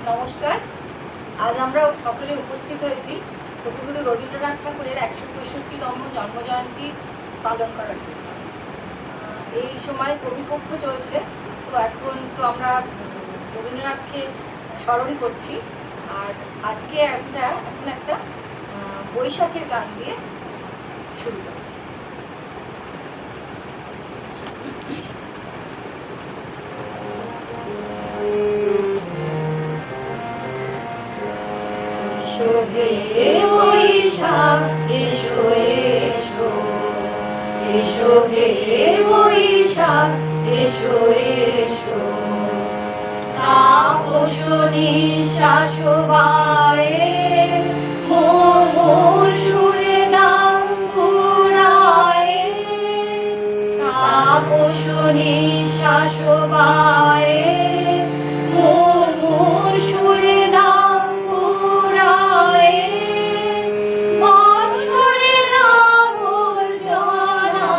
নমস্কার। আজ আমরা সকলে উপস্থিত হয়েছি কবিগুরু রবীন্দ্রনাথ ঠাকুরের ১৬৫তম জন্মজয়ন্তী পালন করার জন্য। এই সময় কবিপক্ষ চলছে, তো এখন তো আমরা রবীন্দ্রনাথকে স্মরণ করছি। আর আজকে আমরা এখন একটা বৈশাখের গান দিয়ে শুরু করছি। এসো হে বৈশাখ, এসো এসো, এসো হে বৈশাখ, এসো এসো। তাপস নিঃশ্বাস বায়ে মোর সুরে দাও পুরায়ে। তাপস নিঃশ্বাস বায়ে মোর সুরে দাও পুরায়ে। বৎসরের আবর্জনা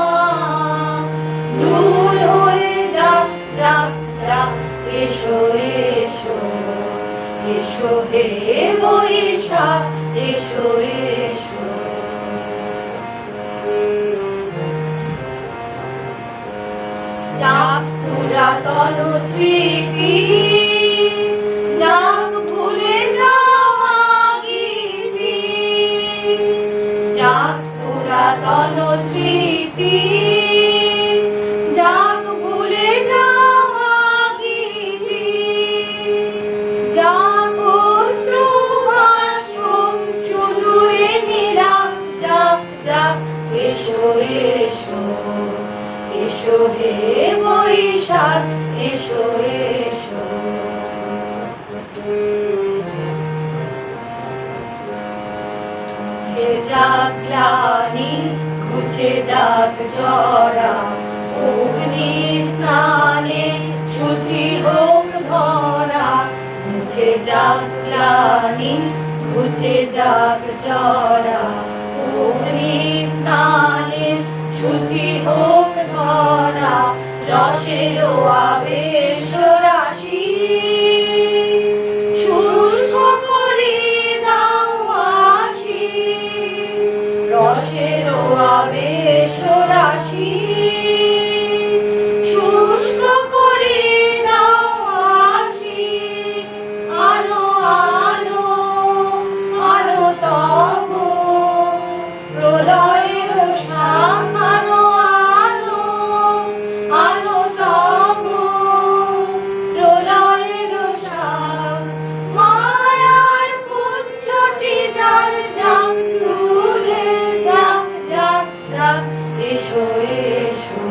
দূর হয়ে যাক যাক যাক। এসো এসো, এসো হে বৈশাখ, এসো এসো। যাক পুরাতন স্মৃতি, যাক ভুলে যাওয়া গীতি। যাক পুরাতন স্মৃতি, যাক ভুলে যাওয়া গীতি। যাক অশ্রু বাষ্প সুদূরে নিলাম যাক যাক। এসো এসো, এসো হে বৈশাখ, এসো এসো। ঘুচে যাক গ্লানি, ঘুচে যাক জরা। অগ্নি স্নানে শুচি হোক ধরা। ঘুচে যাক গ্লানি, ঘুচে যাক জরা। অগ্নি স্নানে শুচি হোক ধরা। রসের আবেশ রাশি শুষ্ক করে দাও আসি। রসের আবেশ রাশি শুষ্ক করে দাও আসি। আনো আনো আনো তব প্রলয়ের শাখ। আনো আনো আনো তব প্রলয়ের শাখ। মায়ার কুঞ্চটি জাল যাক তুলে যাক যাক যাক। এসো এসো,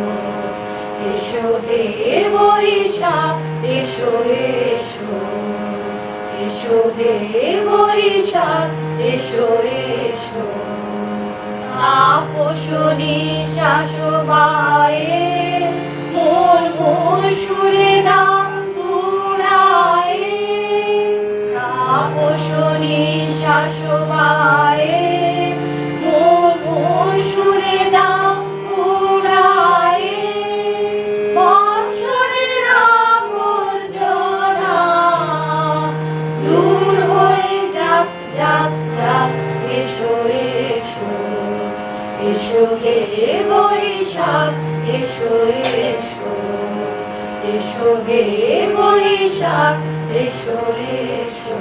এসো হে বৈশাখ, এসো এসো, এসো হে বৈশাখ, এসো এসো। তাপস নিঃশ্বাস বায়ে মোর সুরে দাও পুরায়ে। তাপস নিঃশ্বাস বায়ে মোর সুরে দাও পুরায়ে। বৎসরের আবর্জনা দূর হয়ে যাক যাক যাক। এসো এসো, এসো হে বৈশাখ, এসো এসো, এসো হে বৈশাখ, এসো এসো।